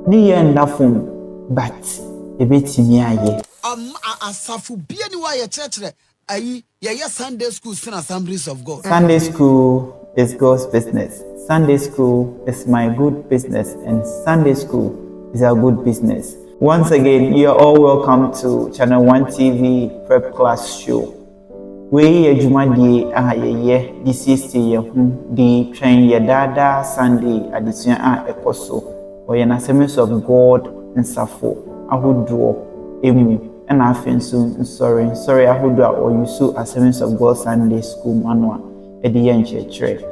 Ni yendafum but ebetimi aye. Asafu bia ni wa ye church ayi ye Sunday school sin Assemblies of God. Sunday school is God's business. Sunday school is my good business, and Sunday school is our good business. Once again, you're all welcome to Channel 1 TV Prep Class Show. We ejumadi ye this is the train ye dada Sunday addition ekoso or an Assemblies of God and Safo ahuduo emu and afensu sorry ahuduo or you so Assemblies of God Sunday School manual ediyen church.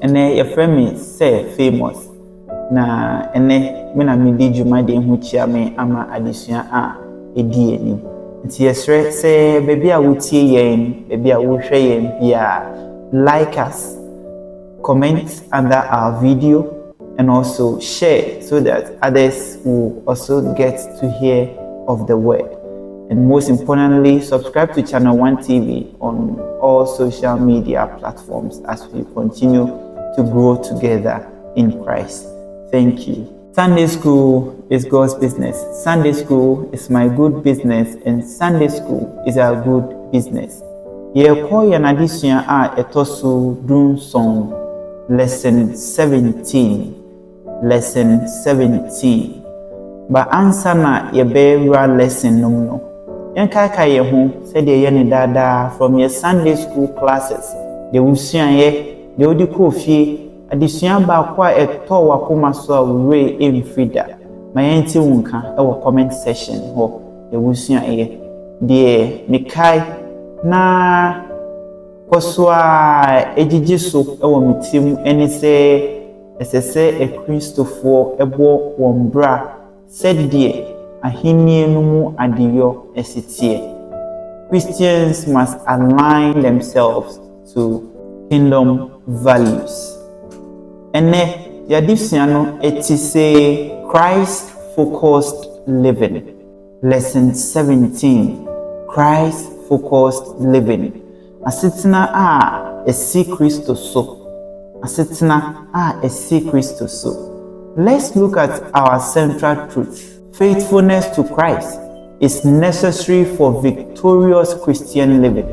And your friend me say famous na ene me na me di jumadi hu chia me ama addition edi eni. Nti yesre say baby a wutie yen baby a wo hwe yen bia like us, comment under our video, and also share so that others will also get to hear of the word. And most importantly, subscribe to Channel 1 TV on all social media platforms as we continue to grow together in Christ. Thank you. Sunday school is God's business. Sunday school is my good business, and Sunday school is our good business. Yeko yanadisya etosu dun song lesson 17. Lesson 17. Ba answer na yebewra lesson no. Yankaka yehu said ye dada from your Sunday school classes. De usua ye de odi ko fie adisua ba kwa eto wakoma so awre emfrida ma yenti wonka e wo comment section ho de usua ye de mikai na koswa ejiji so e wo mitim eni se esese e Christopher ebo wombra said die ahinie no mu adiyo esitie. Christians must align themselves to kingdom values. Ene yadisiano etise Christ focused living. Lesson 17. Christ focused living. Asitina esi Christo so. Asitina esi Christo so. Let's look at our central truth. Faithfulness to Christ is necessary for victorious Christian living.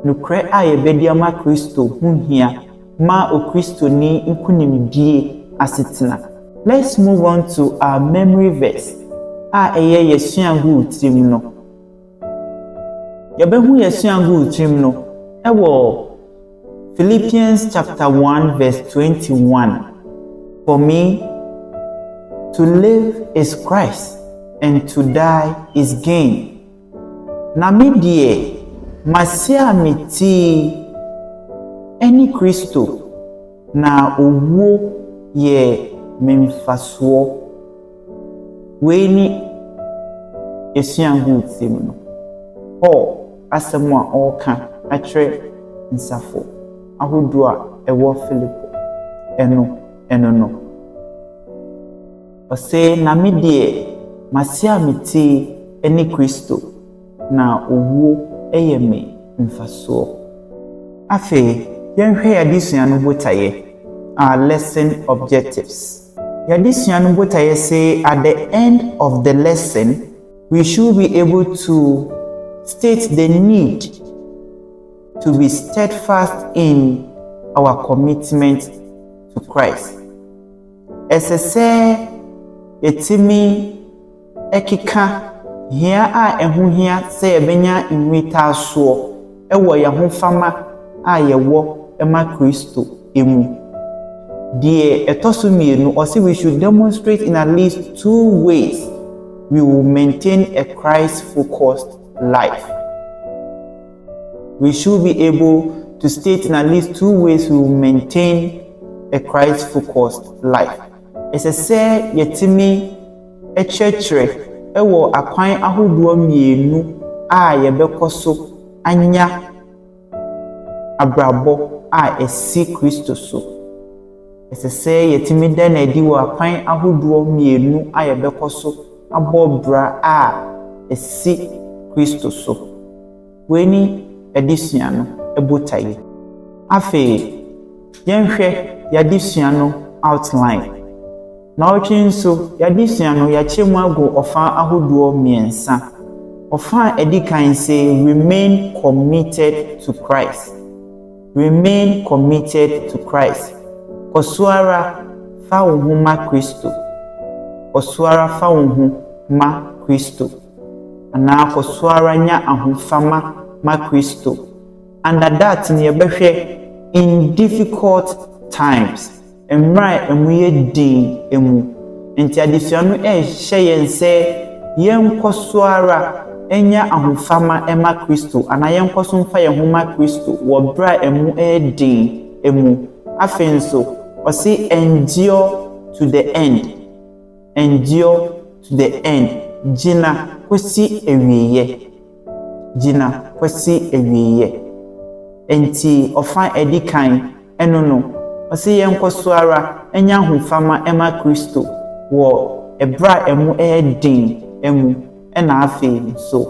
Nukre yebediama Kristo hunhia ma o Kristo ni nkunimdie asitina. Let's move on to our memory verse. Eye yesuangu utrim no. Yebehu yesuangu utrim no. Ewo Philippians chapter 1 verse 21. For me, to live is Christ, and to die is gain. Na me die masia miti eni Kristo na owo ye memfaso weni esuangu timo Paul asemo a oka atre nsafo ahodo a ewo Philippo eno no ose na me die masia miti eni Kristo na owo eyeme mfaso. Afe yenhwe yadisua no botaye our lesson objectives. Yadisua no botaye say at the end of the lesson we should be able to state the need to be steadfast in our commitment to Christ. Esese etimi ekika hia ehu hia se ebenya inwita so ewo ya ho fama yewo ema Kristo emu die etoso mienu or say we should demonstrate in at least 2 ways we will maintain a Christ focused life. We should be able to state in at least 2 ways we will maintain a Christ focused life. It's a say yetimi echechere ewo akwan ahoduo mienu yebekoso anya abrabo esi Kristo so. Ese say yetimi den edi wo akwan ahoduo mienu yebekoso abobra esi Kristo so. Weni edisua no ebotaye. Afe yenhwe yadisua no outline. Na otwe nso yadesua no yachemu ago ofa ahoduo miensa. Ofa edikan say remain committed to Christ. Remain committed to Christ. Kosuara fa wo ho ma Kristo. Kosuara fa wo ho ma Kristo. Ana kosuara nya ahofama ma Kristo. Under that ne yebehwe in difficult times. Emra emuye din emu. Enti adesua no hye yen se yen kosuara enya ahofama ema Kristo. Ana yen kosumfa ye ho ma Kristo wo bra emu din emu. Afenso osi endure to the end. Endure to the end. Jina kwesi ewiye. Jina kwesi ewiye. Enti ofa edikan eno no osi yenkosuara enya ahofama ema Kristo wo ebra emu din emu ena afi so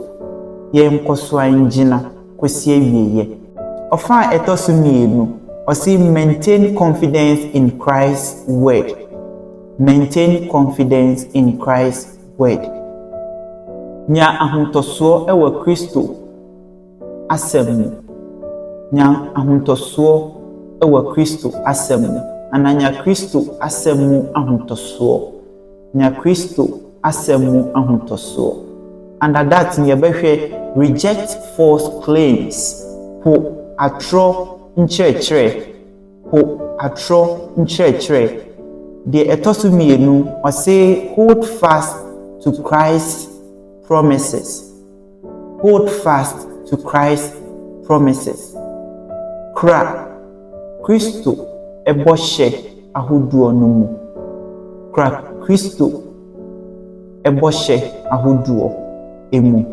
yenkosua njina kwesi ewiye. Ofa etosumienu osi maintain confidence in Christ's word. Maintain confidence in Christ's word. Nya ahuntoso ewa Kristo asemu. Nya ahuntoso ewa Kristo asemu. Ananya Kristo asemu ahuntoso. Nya Kristo asemu ahuntoso. Under that nyebehwe reject false claims. Po atro nchechre. Po atro nchechre. The etosumienu or say hold fast to Christ's promises. Hold fast to Christ's promises. Kra Kristo eboshe ahoduo no mu. Kra Kristo eboshe ahoduo emu.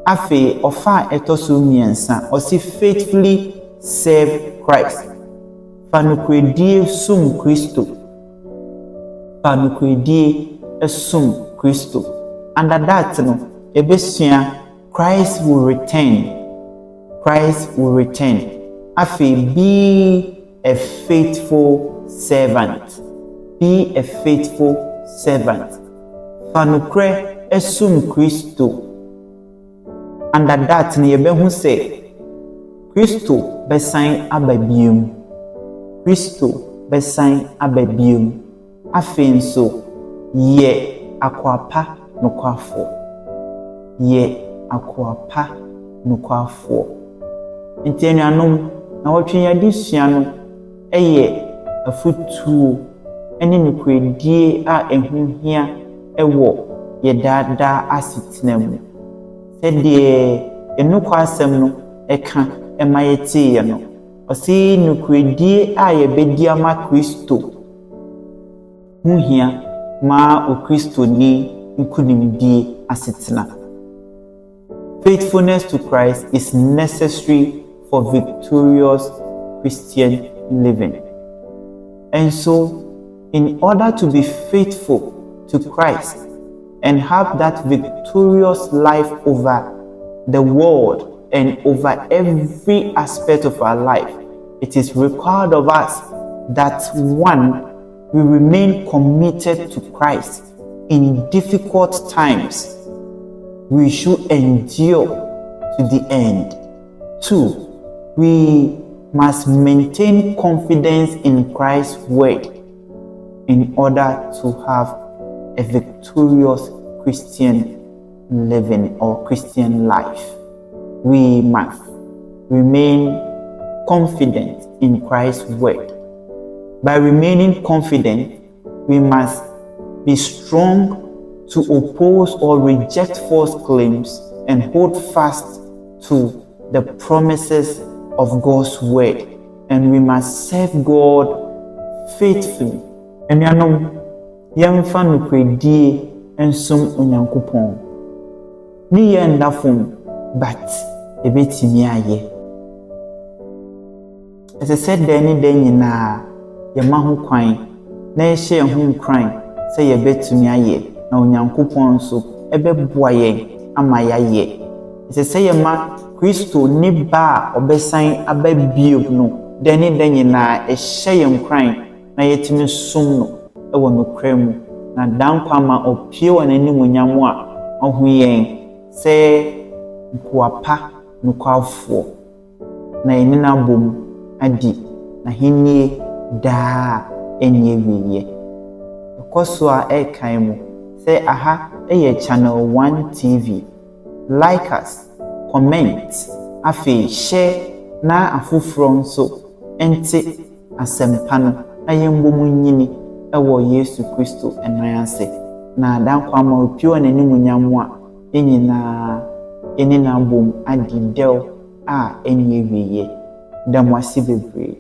Afe ofa etosumiensa osi faithfully serve Christ. Fanukwedie sum Kristo. Fanukwedie esum Kristo. Under that no ebesua Christ will return. Christ will return. Afi be a faithful servant. Be a faithful servant. Fanukre esum Kristo. Under that no yebehu say Kristo besan ababium. Kristo besan ababium. Afenso ye akwapa nokwafo. Ye akwapa nokwafo. Ntenu anom na wotwe yadesua no eye afutuo ene nokredie a ehohia ewo ye dada asitena mu. Sede enukwa asem no eka ema yete ye no. Osi nokredie a ye bedi ama Kristo. Muhia ma o Kristo ni nkunimdie asetena. Faithfulness to Christ is necessary for victorious Christian living. And so, in order to be faithful to Christ and have that victorious life over the world and over every aspect of our life, it is required of us that one, we remain committed to Christ in difficult times. We should endure to the end. 2, we must maintain confidence in Christ's word in order to have a victorious Christian living or Christian life. We must remain confident in Christ's word. By remaining confident, we must be strong to oppose or reject false claims and hold fast to the promises of God's word. And we must serve God faithfully. And you know, yemfa nokredie ensum onyankopon. Ni ye ndafum, but ebetimi aye. As I said, den nyina yema ho kwan na ye hye ho nkran se ye betumi aye na onyankopon so ebeboa ye ama yaye. Se se yema Kristo ni ba obesan ababiem no den nyina e hye ye nkran na yetimi sum no ɛwɔ nokra mu na dankwa ma opie wɔ n'animuonyam a ɔho yɛn sɛ nkoapa nokwafoɔ na yɛne no abom adi na hennie daa ɛnyɛ wieɛ. Ɛkɔ so a ɛkan mu sɛ aha ɛyɛ channel 1 TV. Like us, comment, afei share na afoforo nso ente asɛmpa no na yɛmbɔ mu nyini ɛwɔ Yesu Kristo ɛnan ase na dankwa ma opio n'animuonyam a ɛnyinaa ɛne no abom adi dɛw a ɛnyɛ wieɛ. Da mo ase bebree.